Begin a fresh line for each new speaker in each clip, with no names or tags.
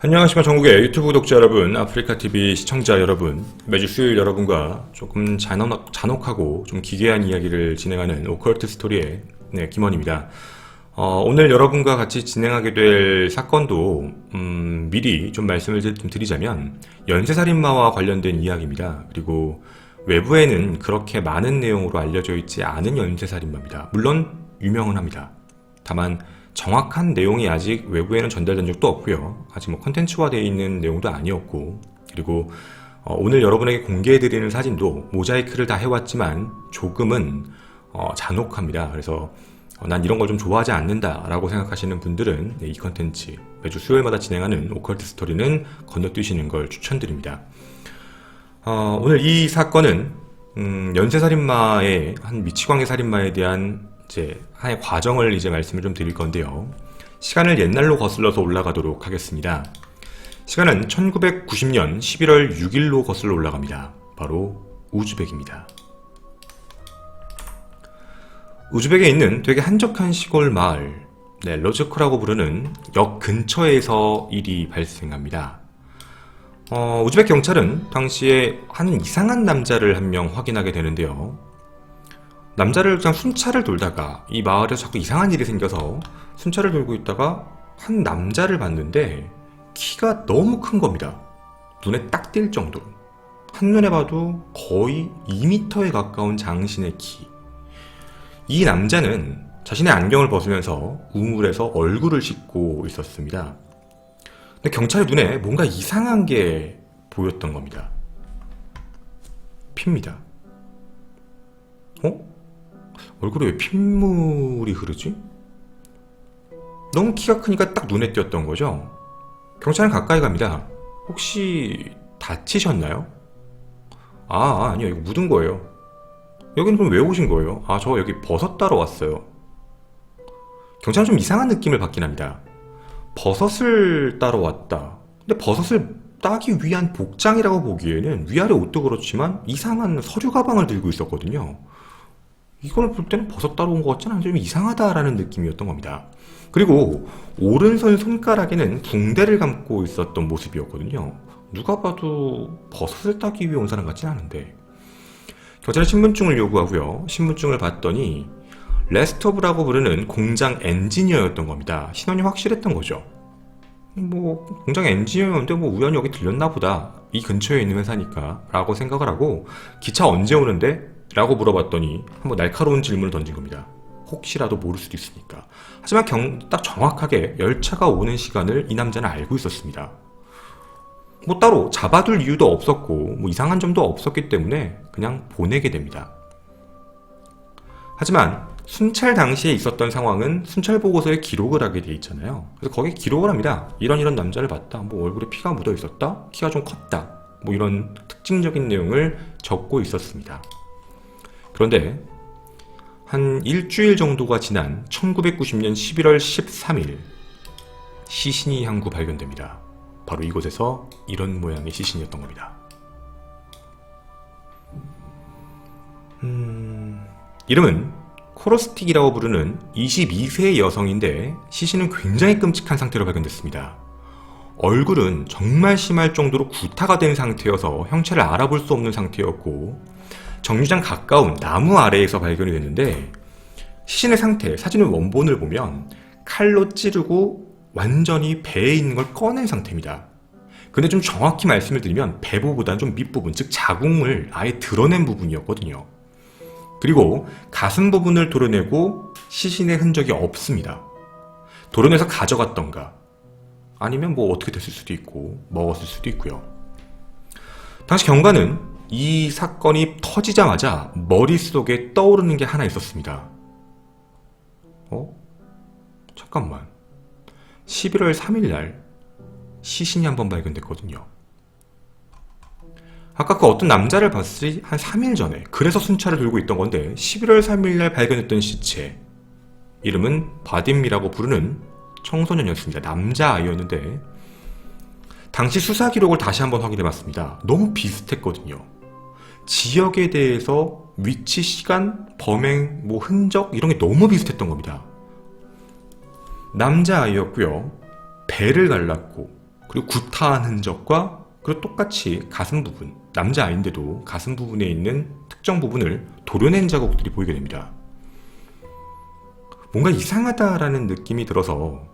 안녕하십니까 전국의 유튜브 구독자 여러분, 아프리카TV 시청자 여러분, 매주 수요일 여러분과 조금 잔혹하고 좀 기괴한 이야기를 진행하는 오컬트 스토리의 김원입니다. 오늘 여러분과 같이 진행하게 될 사건도 미리 좀 말씀을 좀 드리자면 연쇄살인마와 관련된 이야기입니다. 그리고 외부에는 그렇게 많은 내용으로 알려져 있지 않은 연쇄살인마입니다. 물론 유명은 합니다. 다만 정확한 내용이 아직 외부에는 전달된 적도 없고요. 아직 컨텐츠화되어 있는 내용도 아니었고, 그리고 오늘 여러분에게 공개해드리는 사진도 모자이크를 다 해왔지만 조금은 잔혹합니다. 그래서 난 이런 걸 좀 좋아하지 않는다 라고 생각하시는 분들은 이 컨텐츠 매주 수요일마다 진행하는 오컬트 스토리는 건너뛰시는 걸 추천드립니다. 오늘 이 사건은 연쇄살인마의 한 미치광이 살인마에 대한 하나의 과정을 말씀을 좀 드릴 건데요. 시간을 옛날로 거슬러서 올라가도록 하겠습니다. 시간은 1990년 11월 6일로 거슬러 올라갑니다. 바로 우즈벡입니다. 우즈벡에 있는 되게 한적한 시골 마을, 러즈크라고 부르는 역 근처에서 일이 발생합니다. 우즈벡 경찰은 당시에 한 이상한 남자를 한 명 확인하게 되는데요. 남자를 그냥 순찰을 돌다가 이 마을에서 자꾸 이상한 일이 생겨서 순찰을 돌고 있다가 한 남자를 봤는데 키가 너무 큰 겁니다. 눈에 딱 띌 정도로. 한눈에 봐도 거의 2m에 가까운 장신의 키. 이 남자는 자신의 안경을 벗으면서 우물에서 얼굴을 씻고 있었습니다. 근데 경찰의 눈에 뭔가 이상한 게 보였던 겁니다. 피입니다. 얼굴에 왜 핏물이 흐르지? 너무 키가 크니까 딱 눈에 띄었던 거죠. 경찰은 가까이 갑니다. 혹시 다치셨나요? 아니요, 이거 묻은 거예요. 여기는 그럼 왜 오신 거예요? 저 여기 버섯 따러 왔어요. 경찰은 좀 이상한 느낌을 받긴 합니다. 버섯을 따러 왔다. 근데 버섯을 따기 위한 복장이라고 보기에는 위아래 옷도 그렇지만 이상한 서류 가방을 들고 있었거든요. 이걸 볼 때는 버섯 따러 온 것 같지는 않은데 좀 이상하다라는 느낌이었던 겁니다. 그리고 오른손 손가락에는 붕대를 감고 있었던 모습이었거든요. 누가 봐도 버섯을 따기 위해 온 사람 같지는 않은데. 경찰은 신분증을 요구하고요. 신분증을 봤더니 레스터브라고 부르는 공장 엔지니어였던 겁니다. 신원이 확실했던 거죠. 공장 엔지니어였는데 우연히 여기 들렸나 보다. 이 근처에 있는 회사니까 라고 생각을 하고 기차 언제 오는데? 라고 물어봤더니 한번 날카로운 질문을 던진 겁니다. 혹시라도 모를 수도 있으니까. 하지만 딱 정확하게 열차가 오는 시간을 이 남자는 알고 있었습니다. 따로 잡아둘 이유도 없었고 이상한 점도 없었기 때문에 그냥 보내게 됩니다. 하지만 순찰 당시에 있었던 상황은 순찰 보고서에 기록을 하게 돼 있잖아요. 그래서 거기에 기록을 합니다. 이런 남자를 봤다. 얼굴에 피가 묻어 있었다. 키가 좀 컸다. 이런 특징적인 내용을 적고 있었습니다. 그런데 한 일주일 정도가 지난 1990년 11월 13일 시신이 한 구 발견됩니다. 바로 이곳에서 이런 모양의 시신이었던 겁니다. 이름은 코로스틱이라고 부르는 22세의 여성인데 시신은 굉장히 끔찍한 상태로 발견됐습니다. 얼굴은 정말 심할 정도로 구타가 된 상태여서 형체를 알아볼 수 없는 상태였고 정류장 가까운 나무 아래에서 발견이 됐는데 시신의 상태, 사진의 원본을 보면 칼로 찌르고 완전히 배에 있는 걸 꺼낸 상태입니다. 근데 좀 정확히 말씀을 드리면 배부보다는 좀 밑부분, 즉 자궁을 아예 드러낸 부분이었거든요. 그리고 가슴 부분을 도려내고 시신의 흔적이 없습니다. 도려내서 가져갔던가 아니면 어떻게 됐을 수도 있고 먹었을 수도 있고요. 당시 경관은 이 사건이 터지자마자 머릿속에 떠오르는 게 하나 있었습니다. 잠깐만. 11월 3일날 시신이 한번 발견됐거든요. 아까 그 어떤 남자를 봤을 한 3일 전에, 그래서 순찰을 돌고 있던 건데 11월 3일날 발견했던 시체, 이름은 바딤이라고 부르는 청소년이었습니다. 남자아이였는데 당시 수사 기록을 다시 한번 확인해봤습니다. 너무 비슷했거든요. 지역에 대해서 위치, 시간, 범행, 흔적 이런 게 너무 비슷했던 겁니다. 남자아이였고요. 배를 갈랐고 그리고 구타한 흔적과 그리고 똑같이 가슴 부분, 남자아이인데도 가슴 부분에 있는 특정 부분을 도려낸 자국들이 보이게 됩니다. 뭔가 이상하다라는 느낌이 들어서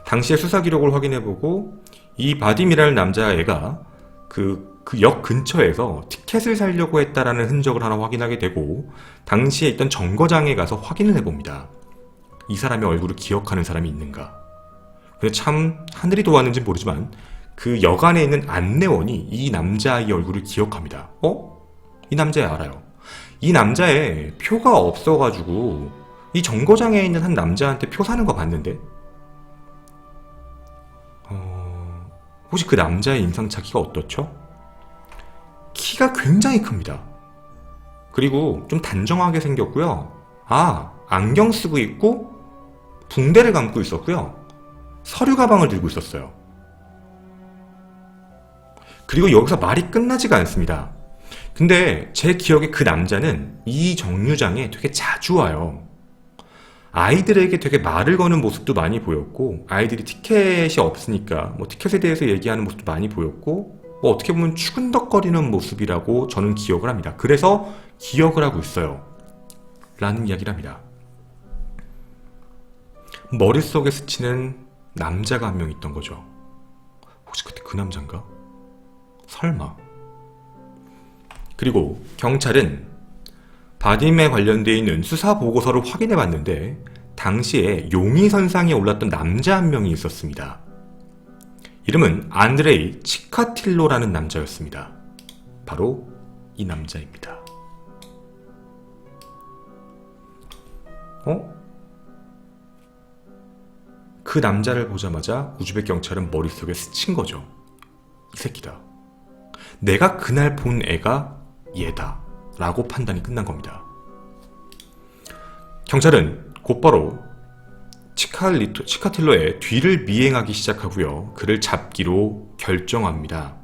당시의 수사 기록을 확인해보고 이 바딤이라는 남자애가 그 역 근처에서 티켓을 사려고 했다라는 흔적을 하나 확인하게 되고 당시에 있던 정거장에 가서 확인을 해봅니다. 이 사람의 얼굴을 기억하는 사람이 있는가. 근데 참 하늘이 도왔는지 모르지만 그 역 안에 있는 안내원이 이 남자의 얼굴을 기억합니다. 이 남자애 알아요. 이 남자애 표가 없어가지고 이 정거장에 있는 한 남자한테 표 사는 거 봤는데 혹시 그 남자의 인상착의가 어떻죠? 키가 굉장히 큽니다. 그리고 좀 단정하게 생겼고요. 안경 쓰고 있고 붕대를 감고 있었고요. 서류 가방을 들고 있었어요. 그리고 여기서 말이 끝나지가 않습니다. 근데 제 기억에 그 남자는 이 정류장에 되게 자주 와요. 아이들에게 되게 말을 거는 모습도 많이 보였고 아이들이 티켓이 없으니까 티켓에 대해서 얘기하는 모습도 많이 보였고 어떻게 보면 추근덕거리는 모습이라고 저는 기억을 합니다. 그래서 기억을 하고 있어요 라는 이야기를 합니다. 머릿속에 스치는 남자가 한 명 있던 거죠. 혹시 그때 그 남자인가? 설마. 그리고 경찰은 바딤에 관련되어 있는 수사 보고서를 확인해 봤는데 당시에 용의선상에 올랐던 남자 한 명이 있었습니다. 이름은 안드레이 치카틸로라는 남자였습니다. 바로 이 남자입니다. 그 남자를 보자마자 우즈벡 경찰은 머릿속에 스친 거죠. 이 새끼다. 내가 그날 본 애가 얘다 라고 판단이 끝난 겁니다. 경찰은 곧바로 치카틸로의 뒤를 미행하기 시작하고요. 그를 잡기로 결정합니다.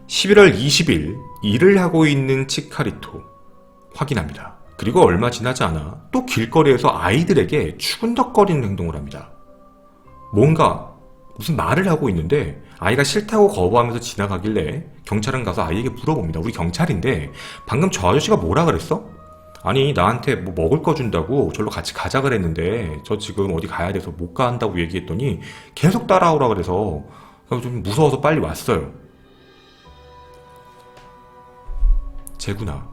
11월 20일 일을 하고 있는 치카리토 확인합니다. 그리고 얼마 지나지 않아 또 길거리에서 아이들에게 추근덕거리는 행동을 합니다. 뭔가 무슨 말을 하고 있는데 아이가 싫다고 거부하면서 지나가길래 경찰은 가서 아이에게 물어봅니다. 우리 경찰인데 방금 저 아저씨가 뭐라 그랬어? 아니 나한테 뭐 먹을 거 준다고 절로 같이 가자 그랬는데 저 지금 어디 가야 돼서 못 간다고 얘기했더니 계속 따라오라 그래서 좀 무서워서 빨리 왔어요. 쟤구나.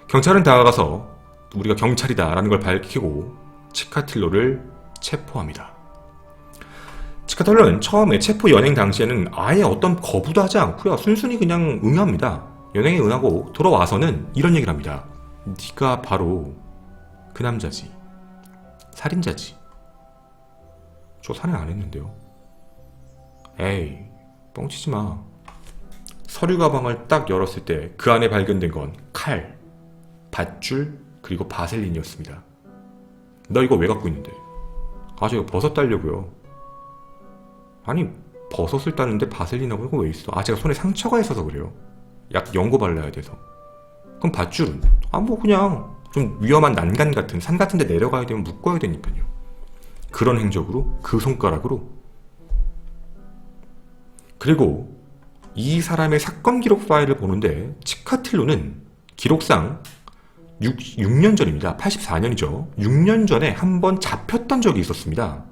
경찰은 다가가서 우리가 경찰이다 라는 걸 밝히고 치카틸로를 체포합니다. 치카틸로는 처음에 체포 연행 당시에는 아예 어떤 거부도 하지 않고요. 순순히 그냥 응합니다. 연행에 응하고 돌아와서는 이런 얘기를 합니다. 네가 바로 그 남자지. 살인자지. 저 살인 안 했는데요. 에이, 뻥치지 마. 서류 가방을 딱 열었을 때 그 안에 발견된 건 칼, 밧줄, 그리고 바셀린이었습니다. 너 이거 왜 갖고 있는데? 저 이거 버섯 따려고요. 아니, 버섯을 따는데 바셀린하고 이거 왜 있어? 제가 손에 상처가 있어서 그래요. 약 연고 발라야 돼서. 그럼 밧줄은? 뭐 그냥 좀 위험한 난간 같은 산 같은 데 내려가야 되면 묶어야 되니까요. 그런 행적으로 그 손가락으로. 그리고 이 사람의 사건 기록 파일을 보는데 치카틸로는 기록상 6년 전입니다. 84년이죠. 6년 전에 한 번 잡혔던 적이 있었습니다.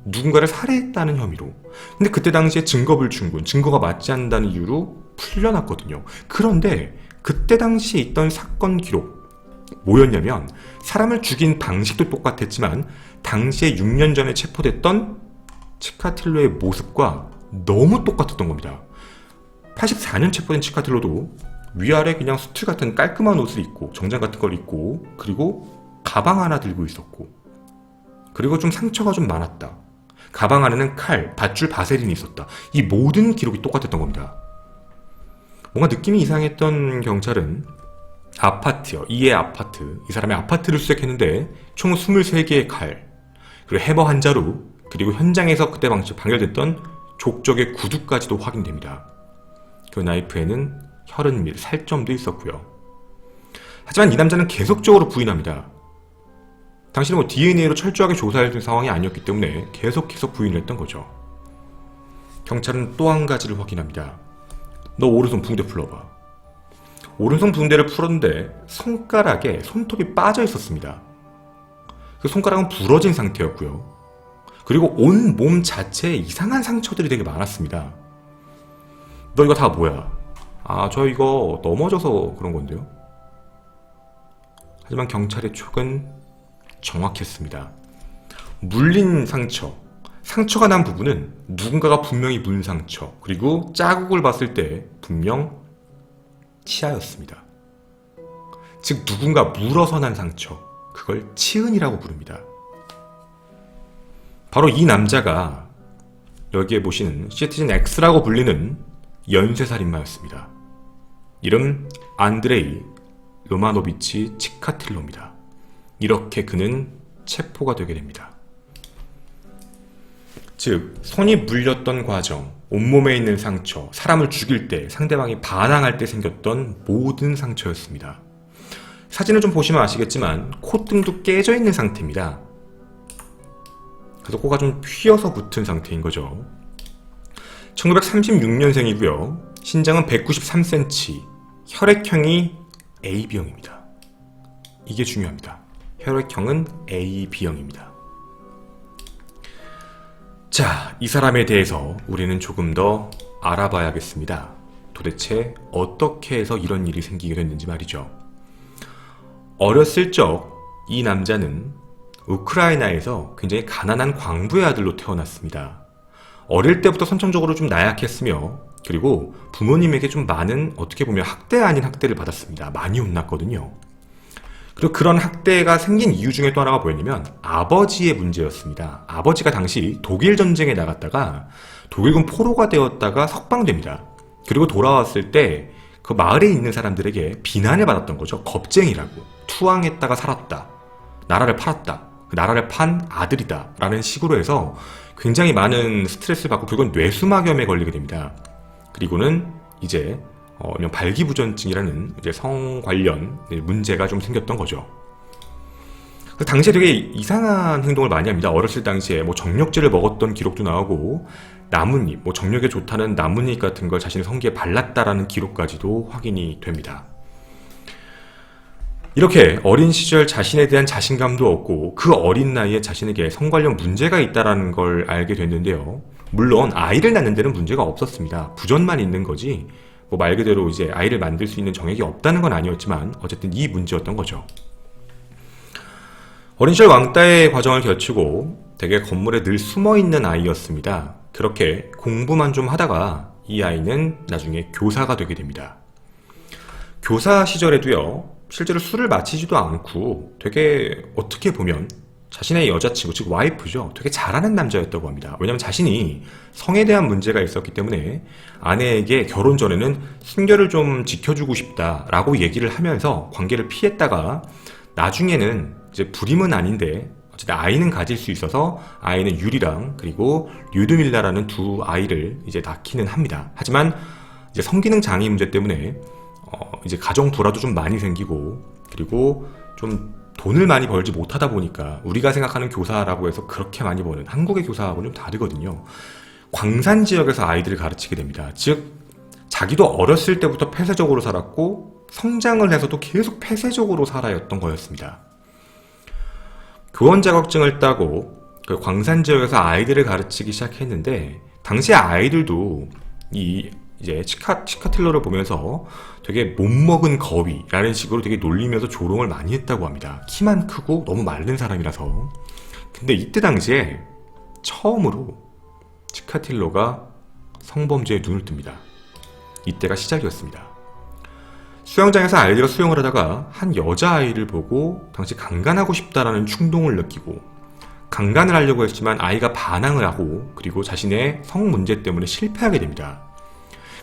누군가를 살해했다는 혐의로. 근데 그때 당시에 증거불충분, 증거가 맞지 않는다는 이유로 풀려났거든요. 그런데 그때 당시에 있던 사건 기록 뭐였냐면 사람을 죽인 방식도 똑같았지만 당시에 6년 전에 체포됐던 치카틸로의 모습과 너무 똑같았던 겁니다. 84년 체포된 치카틸로도 위아래 그냥 수트 같은 깔끔한 옷을 입고 정장 같은 걸 입고 그리고 가방 하나 들고 있었고 그리고 좀 상처가 좀 많았다. 가방 안에는 칼, 밧줄, 바세린이 있었다. 이 모든 기록이 똑같았던 겁니다. 뭔가 느낌이 이상했던 경찰은 아파트요. 이의 아파트. 이 사람의 아파트를 수색했는데 총 23개의 칼, 그리고 해머 한 자루, 그리고 현장에서 그때 당시 발견됐던 족적의 구두까지도 확인됩니다. 그 나이프에는 혈흔 및 살점도 있었고요. 하지만 이 남자는 계속적으로 부인합니다. 당신은 DNA로 철저하게 조사해준 상황이 아니었기 때문에 계속해서 부인을 했던 거죠. 경찰은 또 한 가지를 확인합니다. 너 오른손 붕대 풀어봐. 오른손 붕대를 풀었는데 손가락에 손톱이 빠져 있었습니다. 그 손가락은 부러진 상태였고요. 그리고 온 몸 자체에 이상한 상처들이 되게 많았습니다. 너 이거 다 뭐야? 아, 저 이거 넘어져서 그런 건데요. 하지만 경찰의 촉은 정확했습니다. 물린 상처, 상처가 난 부분은 누군가가 분명히 문 상처, 그리고 자국을 봤을 때 분명 치아였습니다. 즉 누군가 물어서 난 상처, 그걸 치은이라고 부릅니다. 바로 이 남자가 여기에 보시는 시티즌 X라고 불리는 연쇄살인마였습니다. 이름 안드레이 로마노비치 치카틸로입니다. 이렇게 그는 체포가 되게 됩니다. 즉 손이 물렸던 과정, 온몸에 있는 상처, 사람을 죽일 때, 상대방이 반항할 때 생겼던 모든 상처였습니다. 사진을 좀 보시면 아시겠지만 콧등도 깨져 있는 상태입니다. 그래서 코가 좀 휘어서 붙은 상태인 거죠. 1936년생이고요. 신장은 193cm, 혈액형이 AB형입니다. 이게 중요합니다. 혈액형은 AB형입니다. 자, 이 사람에 대해서 우리는 조금 더 알아봐야겠습니다. 도대체 어떻게 해서 이런 일이 생기게 됐는지 말이죠. 어렸을 적 이 남자는 우크라이나에서 굉장히 가난한 광부의 아들로 태어났습니다. 어릴 때부터 선천적으로 좀 나약했으며 그리고 부모님에게 좀 많은 어떻게 보면 학대 아닌 학대를 받았습니다. 많이 혼났거든요. 그리고 그런 학대가 생긴 이유 중에 또 하나가 뭐였냐면 아버지의 문제였습니다. 아버지가 당시 독일 전쟁에 나갔다가 독일군 포로가 되었다가 석방됩니다. 그리고 돌아왔을 때 그 마을에 있는 사람들에게 비난을 받았던 거죠. 겁쟁이라고. 투항했다가 살았다. 나라를 팔았다. 그 나라를 판 아들이다. 라는 식으로 해서 굉장히 많은 스트레스를 받고 결국은 뇌수막염에 걸리게 됩니다. 그리고는 이제 발기부전증이라는 이제 성 관련 문제가 좀 생겼던 거죠. 그 당시에 되게 이상한 행동을 많이 합니다. 어렸을 당시에 뭐 정력제를 먹었던 기록도 나오고 나뭇잎, 뭐 정력에 좋다는 나뭇잎 같은 걸 자신의 성기에 발랐다라는 기록까지도 확인이 됩니다. 이렇게 어린 시절 자신에 대한 자신감도 없고 그 어린 나이에 자신에게 성 관련 문제가 있다는 걸 알게 됐는데요. 물론 아이를 낳는 데는 문제가 없었습니다. 부전만 있는 거지 뭐 말 그대로 이제 아이를 만들 수 있는 정액이 없다는 건 아니었지만 어쨌든 이 문제였던 거죠. 어린 시절 왕따의 과정을 거치고 되게 건물에 늘 숨어있는 아이였습니다. 그렇게 공부만 좀 하다가 이 아이는 나중에 교사가 되게 됩니다. 교사 시절에도요, 실제로 술을 마시지도 않고 되게 어떻게 보면 자신의 여자친구, 즉 와이프죠. 되게 잘하는 남자였다고 합니다. 왜냐하면 자신이 성에 대한 문제가 있었기 때문에 아내에게 결혼 전에는 순결을 좀 지켜주고 싶다라고 얘기를 하면서 관계를 피했다가 나중에는 이제 불임은 아닌데 어쨌든 아이는 가질 수 있어서 아이는 유리랑 그리고 류드밀라라는 두 아이를 이제 낳기는 합니다. 하지만 이제 성기능 장애 문제 때문에 이제 가정 불화도 좀 많이 생기고 그리고 좀 돈을 많이 벌지 못하다 보니까 우리가 생각하는 교사라고 해서 그렇게 많이 버는 한국의 교사하고는 좀 다르거든요. 광산 지역에서 아이들을 가르치게 됩니다. 즉 자기도 어렸을 때부터 폐쇄적으로 살았고 성장을 해서도 계속 폐쇄적으로 살아였던 거였습니다. 교원 자격증을 따고 그 광산 지역에서 아이들을 가르치기 시작했는데 당시 아이들도 이제 치카틸러를 보면서 되게 못먹은 거위라는 식으로 되게 놀리면서 조롱을 많이 했다고 합니다. 키만 크고 너무 마른 사람이라서. 근데 이때 당시에 처음으로 치카틸러가 성범죄에 눈을 뜹니다. 이때가 시작이었습니다. 수영장에서 아이들과 수영을 하다가 한 여자아이를 보고 당시 강간하고 싶다라는 충동을 느끼고 강간을 하려고 했지만 아이가 반항을 하고 그리고 자신의 성 문제 때문에 실패하게 됩니다.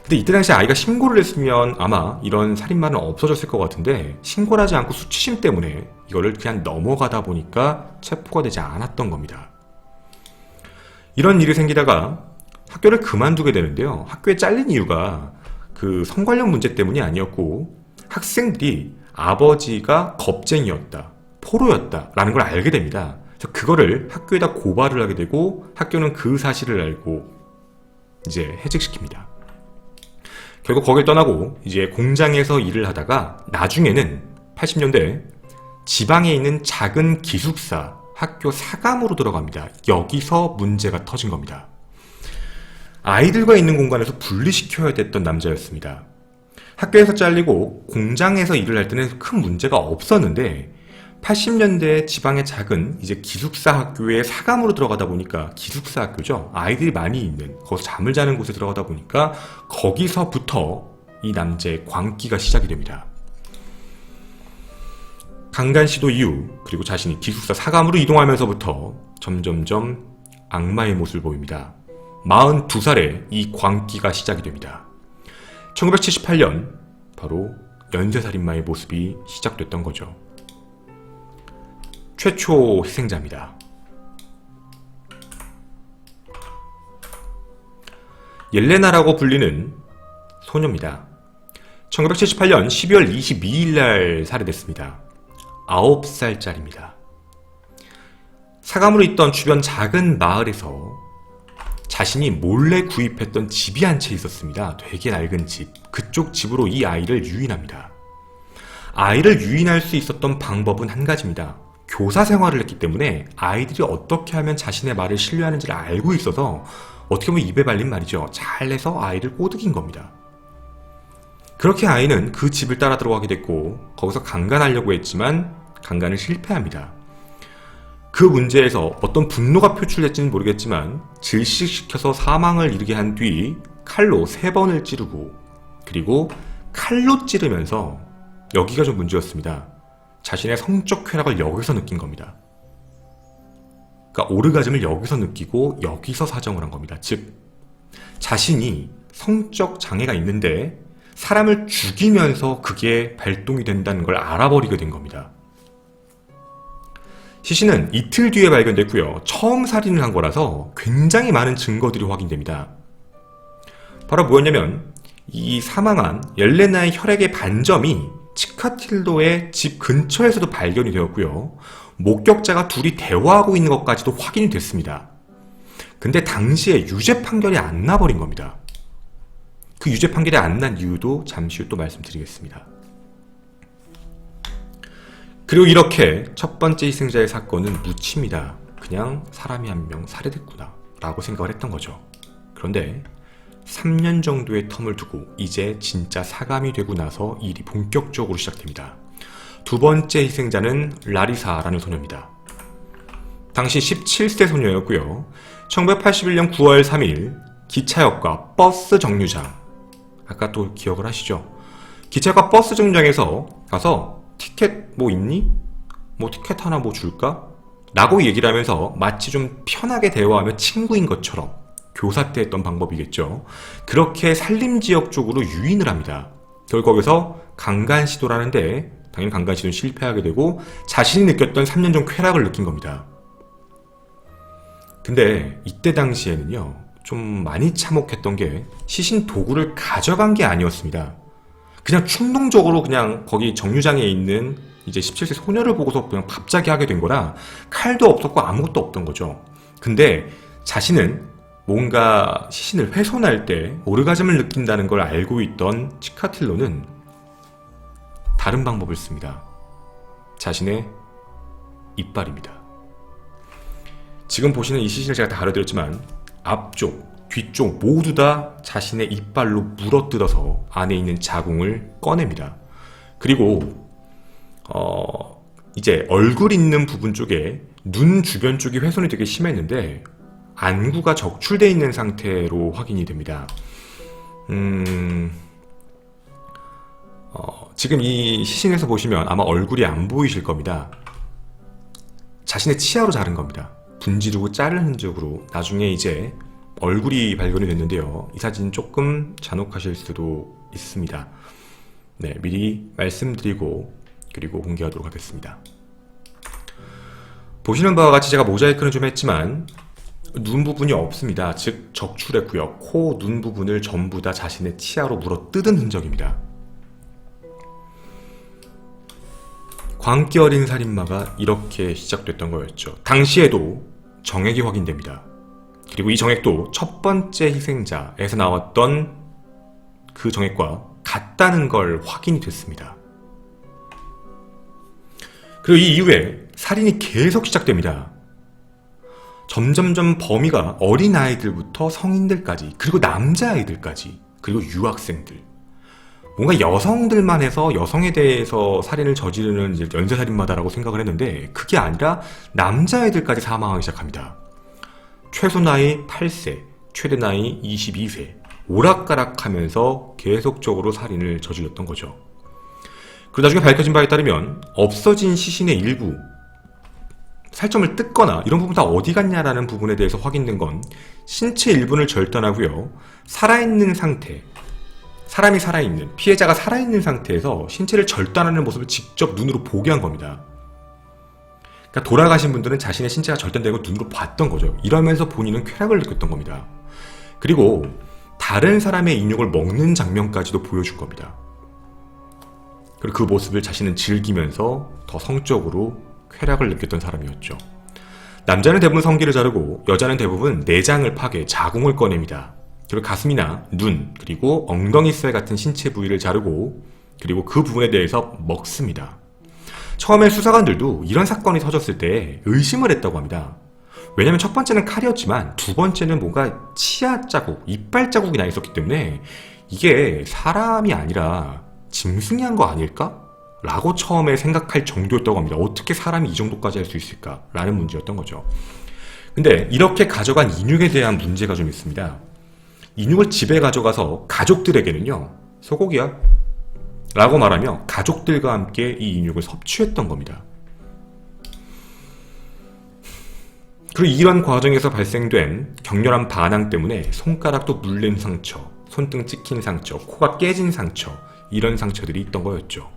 근데 이때 당시 아이가 신고를 했으면 아마 이런 살인마는 없어졌을 것 같은데 신고를 하지 않고 수치심 때문에 이거를 그냥 넘어가다 보니까 체포가 되지 않았던 겁니다. 이런 일이 생기다가 학교를 그만두게 되는데요. 학교에 잘린 이유가 그 성 관련 문제 때문이 아니었고 학생들이 아버지가 겁쟁이였다, 포로였다 라는 걸 알게 됩니다. 그래서 그거를 학교에다 고발을 하게 되고 학교는 그 사실을 알고 이제 해직시킵니다. 결국 거길 떠나고 이제 공장에서 일을 하다가 나중에는 80년대 지방에 있는 작은 기숙사 학교 사감으로 들어갑니다. 여기서 문제가 터진 겁니다. 아이들과 있는 공간에서 분리시켜야 됐던 남자였습니다. 학교에서 잘리고 공장에서 일을 할 때는 큰 문제가 없었는데 80년대 지방의 작은 이제 기숙사 학교에 사감으로 들어가다 보니까 기숙사 학교죠. 아이들이 많이 있는 거기서 잠을 자는 곳에 들어가다 보니까 거기서부터 이 남자의 광기가 시작이 됩니다. 강간 시도 이후 그리고 자신이 기숙사 사감으로 이동하면서부터 점점점 악마의 모습을 보입니다. 42살에 이 광기가 시작이 됩니다. 1978년 바로 연쇄살인마의 모습이 시작됐던 거죠. 최초 희생자입니다. 옐레나라고 불리는 소녀입니다. 1978년 12월 22일 날 살해됐습니다. 9살짜리입니다. 사감으로 있던 주변 작은 마을에서 자신이 몰래 구입했던 집이 한 채 있었습니다. 되게 낡은 집. 그쪽 집으로 이 아이를 유인합니다. 아이를 유인할 수 있었던 방법은 한 가지입니다. 교사 생활을 했기 때문에 아이들이 어떻게 하면 자신의 말을 신뢰하는지를 알고 있어서 어떻게 보면 입에 발린 말이죠. 잘 내서 아이를 꼬드긴 겁니다. 그렇게 아이는 그 집을 따라 들어가게 됐고 거기서 강간하려고 했지만 강간을 실패합니다. 그 문제에서 어떤 분노가 표출됐지는 모르겠지만 질식시켜서 사망을 이르게 한 뒤 칼로 3번을 찌르고 그리고 칼로 찌르면서 여기가 좀 문제였습니다. 자신의 성적 쾌락을 여기서 느낀 겁니다. 그러니까 오르가즘을 여기서 느끼고 여기서 사정을 한 겁니다. 즉 자신이 성적 장애가 있는데 사람을 죽이면서 그게 발동이 된다는 걸 알아버리게 된 겁니다. 시신은 이틀 뒤에 발견됐고요. 처음 살인을 한 거라서 굉장히 많은 증거들이 확인됩니다. 바로 뭐였냐면 이 사망한 옐레나의 혈액의 반점이 치카틸로의 집 근처에서도 발견이 되었고요. 목격자가 둘이 대화하고 있는 것까지도 확인이 됐습니다. 근데 당시에 유죄 판결이 안 나버린 겁니다. 그 유죄 판결이 안 난 이유도 잠시 후 또 말씀드리겠습니다. 그리고 이렇게 첫 번째 희생자의 사건은 묻힙니다. 그냥 사람이 한 명 살해됐구나 라고 생각을 했던 거죠. 그런데 3년 정도의 텀을 두고 이제 진짜 사감이 되고 나서 일이 본격적으로 시작됩니다. 두 번째 희생자는 라리사라는 소녀입니다. 당시 17세 소녀였고요. 1981년 9월 3일 기차역과 버스 정류장, 아까 또 기억을 하시죠? 기차역과 버스 정류장에서 가서 티켓 뭐 있니? 뭐 티켓 하나 뭐 줄까? 라고 얘기를 하면서 마치 좀 편하게 대화하며 친구인 것처럼, 교사 때 했던 방법이겠죠. 그렇게 산림지역 쪽으로 유인을 합니다. 결국 거기서 강간 시도를 하는데 당연히 강간 시도는 실패하게 되고 자신이 느꼈던 3년 전 쾌락을 느낀 겁니다. 근데 이때 당시에는요, 좀 많이 참혹했던 게 시신 도구를 가져간 게 아니었습니다. 그냥 충동적으로 그냥 거기 정류장에 있는 이제 17세 소녀를 보고서 그냥 갑자기 하게 된 거라 칼도 없었고 아무것도 없던 거죠. 근데 자신은 뭔가 시신을 훼손할 때 오르가즘을 느낀다는 걸 알고 있던 치카틸로는 다른 방법을 씁니다. 자신의 이빨입니다. 지금 보시는 이 시신을 제가 다 알려드렸지만 앞쪽, 뒤쪽 모두 다 자신의 이빨로 물어뜯어서 안에 있는 자궁을 꺼냅니다. 그리고 이제 얼굴 있는 부분 쪽에 눈 주변 쪽이 훼손이 되게 심했는데 안구가 적출되어 있는 상태로 확인이 됩니다. 지금 이 시신에서 보시면 아마 얼굴이 안 보이실 겁니다. 자신의 치아로 자른 겁니다. 분지르고 자른 흔적으로 나중에 이제 얼굴이 발견이 됐는데요. 이 사진 조금 잔혹하실 수도 있습니다. 네, 미리 말씀드리고 그리고 공개하도록 하겠습니다. 보시는 바와 같이 제가 모자이크는 좀 했지만 눈 부분이 없습니다. 즉 적출했고요. 코, 눈 부분을 전부 다 자신의 치아로 물어뜯은 흔적입니다. 광기 어린 살인마가 이렇게 시작됐던 거였죠. 당시에도 정액이 확인됩니다. 그리고 이 정액도 첫 번째 희생자에서 나왔던 그 정액과 같다는 걸 확인이 됐습니다. 그리고 이 이후에 살인이 계속 시작됩니다. 점점점 범위가 어린아이들부터 성인들까지, 그리고 남자아이들까지, 그리고 유학생들, 뭔가 여성들만 해서 여성에 대해서 살인을 저지르는 이제 연쇄살인마다라고 생각을 했는데 그게 아니라 남자아이들까지 사망하기 시작합니다. 최소 나이 8세, 최대 나이 22세, 오락가락하면서 계속적으로 살인을 저질렀던 거죠. 그리고 나중에 밝혀진 바에 따르면 없어진 시신의 일부, 살점을 뜯거나 이런 부분 다 어디 갔냐라는 부분에 대해서 확인된 건 신체 일부를 절단하고요, 살아있는 상태, 사람이 살아있는, 피해자가 살아있는 상태에서 신체를 절단하는 모습을 직접 눈으로 보게 한 겁니다. 그러니까 돌아가신 분들은 자신의 신체가 절단되는 걸 눈으로 봤던 거죠. 이러면서 본인은 쾌락을 느꼈던 겁니다. 그리고 다른 사람의 인육을 먹는 장면까지도 보여줄 겁니다. 그리고 그 모습을 자신은 즐기면서 더 성적으로 쾌락을 느꼈던 사람이었죠. 남자는 대부분 성기를 자르고 여자는 대부분 내장을 파괴, 자궁을 꺼냅니다. 그리고 가슴이나 눈, 그리고 엉덩이살 같은 신체 부위를 자르고 그리고 그 부분에 대해서 먹습니다. 처음엔 수사관들도 이런 사건이 터졌을 때 의심을 했다고 합니다. 왜냐면 첫 번째는 칼이었지만 두 번째는 뭔가 치아 자국, 이빨 자국이 나 있었기 때문에 이게 사람이 아니라 짐승이 한 거 아닐까? 라고 처음에 생각할 정도였다고 합니다. 어떻게 사람이 이 정도까지 할 수 있을까? 라는 문제였던 거죠. 근데 이렇게 가져간 인육에 대한 문제가 좀 있습니다. 인육을 집에 가져가서 가족들에게는요, 소고기야 라고 말하며 가족들과 함께 이 인육을 섭취했던 겁니다. 그리고 이런 과정에서 발생된 격렬한 반항 때문에 손가락도 물린 상처, 손등 찍힌 상처, 코가 깨진 상처, 이런 상처들이 있던 거였죠.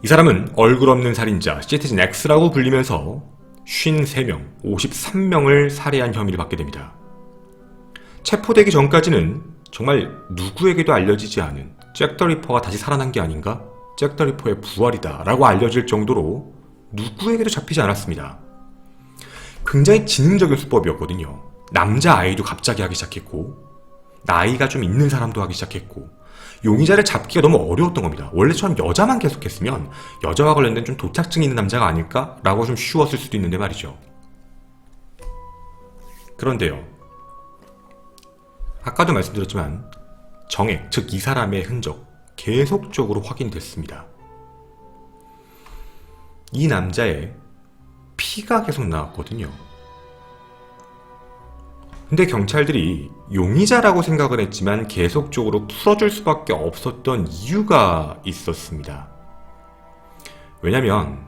이 사람은 얼굴 없는 살인자, 시티즌 X라고 불리면서 53명, 53명을 살해한 혐의를 받게 됩니다. 체포되기 전까지는 정말 누구에게도 알려지지 않은 잭 더 리퍼가 다시 살아난 게 아닌가? 잭 더 리퍼의 부활이다 라고 알려질 정도로 누구에게도 잡히지 않았습니다. 굉장히 지능적인 수법이었거든요. 남자아이도 갑자기 하기 시작했고 나이가 좀 있는 사람도 하기 시작했고 용의자를 잡기가 너무 어려웠던 겁니다. 원래처럼 여자만 계속했으면 여자와 관련된 좀 도착증이 있는 남자가 아닐까? 라고 좀 쉬웠을 수도 있는데 말이죠. 그런데요, 아까도 말씀드렸지만 정액, 즉 이 사람의 흔적 계속적으로 확인됐습니다. 이 남자의 피가 계속 나왔거든요. 근데 경찰들이 용의자라고 생각을 했지만 계속적으로 풀어줄 수밖에 없었던 이유가 있었습니다. 왜냐면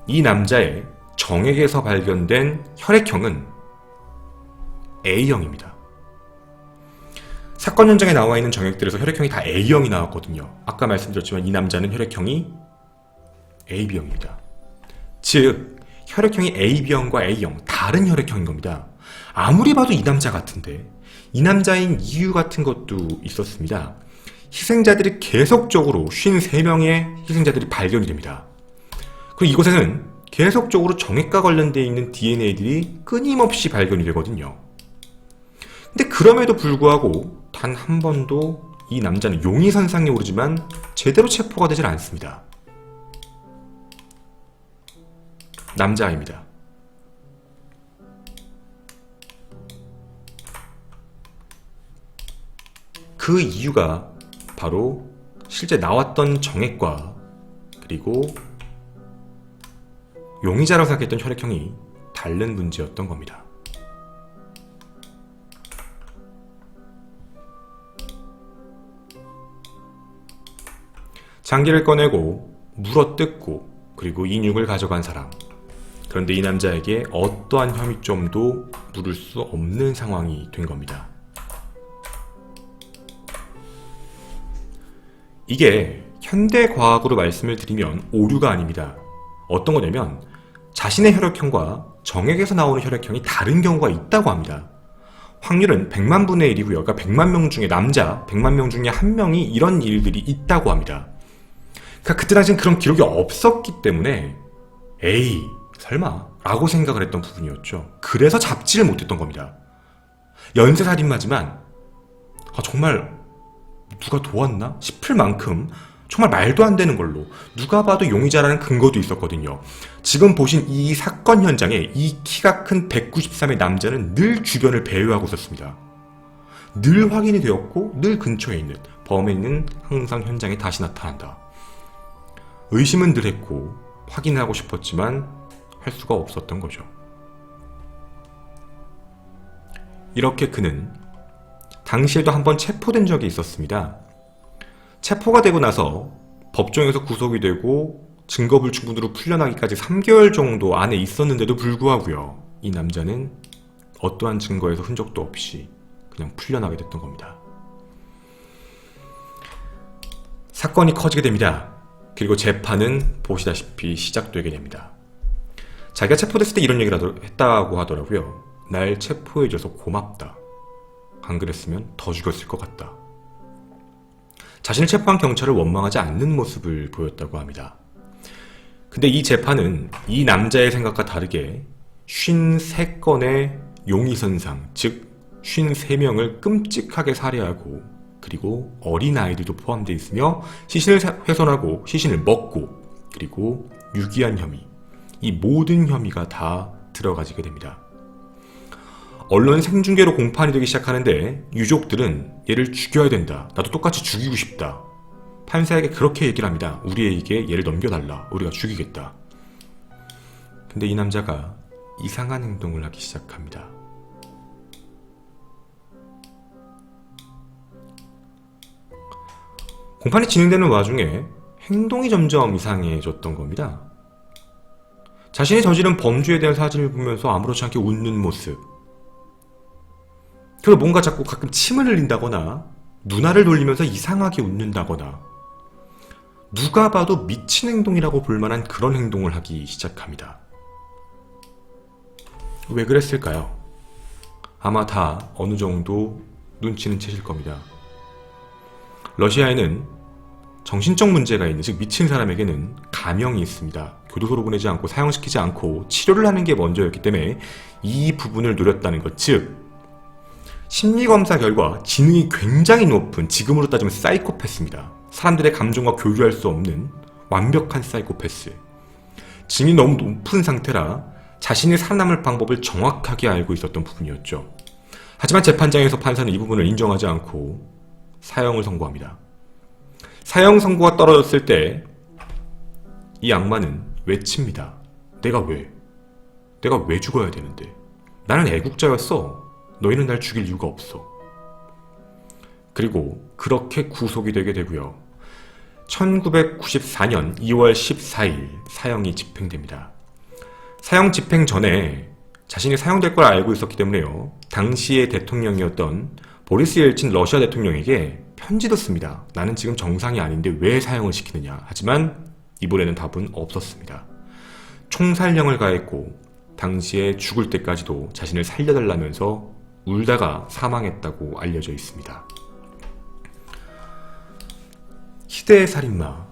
이 남자의 정액에서 발견된 혈액형은 A형입니다. 사건 현장에 나와 있는 정액들에서 혈액형이 다 A형이 나왔거든요. 아까 말씀드렸지만 이 남자는 혈액형이 AB형입니다. 즉 혈액형이 AB형과 A형, 다른 혈액형인 겁니다. 아무리 봐도 이 남자 같은데 이 남자인 이유 같은 것도 있었습니다. 희생자들이 계속적으로 53명의 희생자들이 발견이 됩니다. 그리고 이곳에는 계속적으로 정액과 관련되어 있는 DNA들이 끊임없이 발견이 되거든요. 근데 그럼에도 불구하고 단 한 번도 이 남자는 용의선상에 오르지만 제대로 체포가 되질 않습니다. 남자아입니다. 그 이유가 바로 실제 나왔던 정액과 그리고 용의자라고 생각했던 혈액형이 다른 문제였던 겁니다. 장기를 꺼내고 물어뜯고 그리고 인육을 가져간 사람. 그런데 이 남자에게 어떠한 혐의점도 물을 수 없는 상황이 된 겁니다. 이게 현대과학으로 말씀을 드리면 오류가 아닙니다. 어떤 거냐면 자신의 혈액형과 정액에서 나오는 혈액형이 다른 경우가 있다고 합니다. 확률은 100만 분의 1이고요. 그러니까 100만 명 중에 남자 100만 명 중에 한 명이 이런 일들이 있다고 합니다. 그러니까 그때 당시엔 그런 기록이 없었기 때문에 에이 설마 라고 생각을 했던 부분이었죠. 그래서 잡지를 못했던 겁니다. 연쇄살인마지만 정말 누가 도왔나 싶을 만큼 정말 말도 안 되는 걸로 누가 봐도 용의자라는 근거도 있었거든요. 지금 보신 이 사건 현장에 이 키가 큰 193의 남자는 늘 주변을 배회하고 있었습니다. 늘 확인이 되었고 늘 근처에 있는 범인은 항상 현장에 다시 나타난다. 의심은 늘 했고 확인하고 싶었지만 할 수가 없었던 거죠. 이렇게 그는 당시에도 한번 체포된 적이 있었습니다. 체포가 되고 나서 법정에서 구속이 되고 증거불충분으로 풀려나기까지 3개월 정도 안에 있었는데도 불구하고요. 이 남자는 어떠한 증거에서 흔적도 없이 그냥 풀려나게 됐던 겁니다. 사건이 커지게 됩니다. 그리고 재판은 보시다시피 시작되게 됩니다. 자기가 체포됐을 때 이런 얘기를 했다고 하더라고요. 날 체포해줘서 고맙다. 안 그랬으면 더 죽였을 것 같다. 자신을 체포한 경찰을 원망하지 않는 모습을 보였다고 합니다. 근데 이 재판은 이 남자의 생각과 다르게 53건의 용의선상, 즉 53명을 끔찍하게 살해하고 그리고 어린아이들도 포함되어 있으며 시신을 훼손하고 시신을 먹고 그리고 유기한 혐의, 이 모든 혐의가 다 들어가지게 됩니다. 언론 생중계로 공판이 되기 시작하는데 유족들은 얘를 죽여야 된다. 나도 똑같이 죽이고 싶다. 판사에게 그렇게 얘기를 합니다. 우리에게 얘를 넘겨달라. 우리가 죽이겠다. 근데 이 남자가 이상한 행동을 하기 시작합니다. 공판이 진행되는 와중에 행동이 점점 이상해졌던 겁니다. 자신이 저지른 범죄에 대한 사진을 보면서 아무렇지 않게 웃는 모습, 그리고 뭔가 자꾸 가끔 침을 흘린다거나 눈알을 돌리면서 이상하게 웃는다거나 누가 봐도 미친 행동이라고 볼만한 그런 행동을 하기 시작합니다. 왜 그랬을까요? 아마 다 어느 정도 눈치는 채실 겁니다. 러시아에는 정신적 문제가 있는, 즉 미친 사람에게는 감형이 있습니다. 교도소로 보내지 않고 사형시키지 않고 치료를 하는 게 먼저였기 때문에 이 부분을 노렸다는 것, 즉 심리검사 결과 지능이 굉장히 높은, 지금으로 따지면 사이코패스입니다. 사람들의 감정과 교류할 수 없는 완벽한 사이코패스. 지능이 너무 높은 상태라 자신이 살아남을 방법을 정확하게 알고 있었던 부분이었죠. 하지만 재판장에서 판사는 이 부분을 인정하지 않고 사형을 선고합니다. 사형 선고가 떨어졌을 때 이 악마는 외칩니다. 내가 왜 죽어야 되는데? 나는 애국자였어. 너희는 날 죽일 이유가 없어. 그리고 그렇게 구속이 되게 되고요. 1994년 2월 14일 사형이 집행됩니다. 사형 집행 전에 자신이 사형될 걸 알고 있었기 때문에요. 당시의 대통령이었던 보리스 옐친 러시아 대통령에게 편지도 씁니다. 나는 지금 정상이 아닌데 왜 사형을 시키느냐. 하지만 이번에는 답은 없었습니다. 총살령을 가했고 당시에 죽을 때까지도 자신을 살려달라면서 울다가 사망했다고 알려져 있습니다. 희대의 살인마,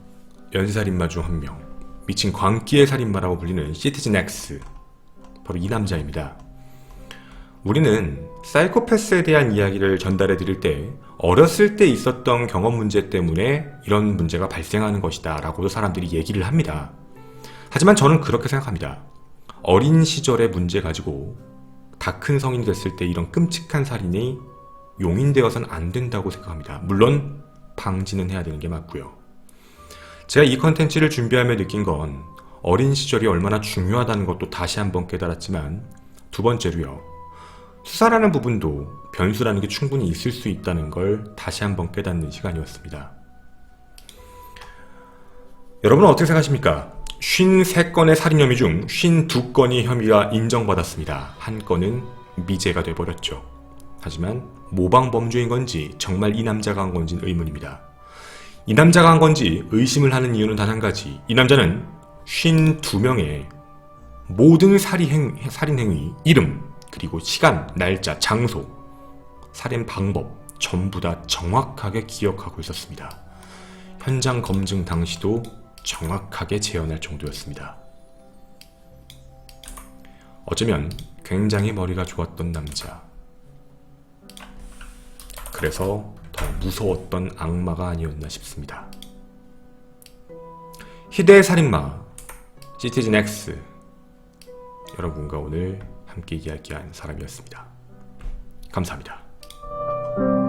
연쇄살인마 중 한 명, 미친 광기의 살인마라고 불리는 시티즌 X, 바로 이 남자입니다. 우리는 사이코패스에 대한 이야기를 전달해 드릴 때 어렸을 때 있었던 경험 문제 때문에 이런 문제가 발생하는 것이다 라고도 사람들이 얘기를 합니다. 하지만 저는 그렇게 생각합니다. 어린 시절의 문제 가지고 다 큰 성인이 됐을 때 이런 끔찍한 살인이 용인되어서는 안 된다고 생각합니다. 물론 방지는 해야 되는 게 맞고요. 제가 이 컨텐츠를 준비하며 느낀 건 어린 시절이 얼마나 중요하다는 것도 다시 한번 깨달았지만, 두 번째로요, 수사라는 부분도 변수라는 게 충분히 있을 수 있다는 걸 다시 한번 깨닫는 시간이었습니다. 여러분은 어떻게 생각하십니까? 53건의 살인 혐의 중 52건이 혐의가 인정받았습니다. 한 건은 미제가 돼버렸죠. 하지만 모방 범죄인 건지 정말 이 남자가 한 건지는 의문입니다. 이 남자가 한 건지 의심을 하는 이유는 단 한 가지. 이 남자는 52명의 모든 살인 행위, 이름, 그리고 시간, 날짜, 장소, 살인 방법 전부 다 정확하게 기억하고 있었습니다. 현장 검증 당시도 정확하게 재현할 정도였습니다. 어쩌면 굉장히 머리가 좋았던 남자. 그래서 더 무서웠던 악마가 아니었나 싶습니다. 희대의 살인마 시티즌 X, 여러분과 오늘 함께 이야기한 사람이었습니다. 감사합니다.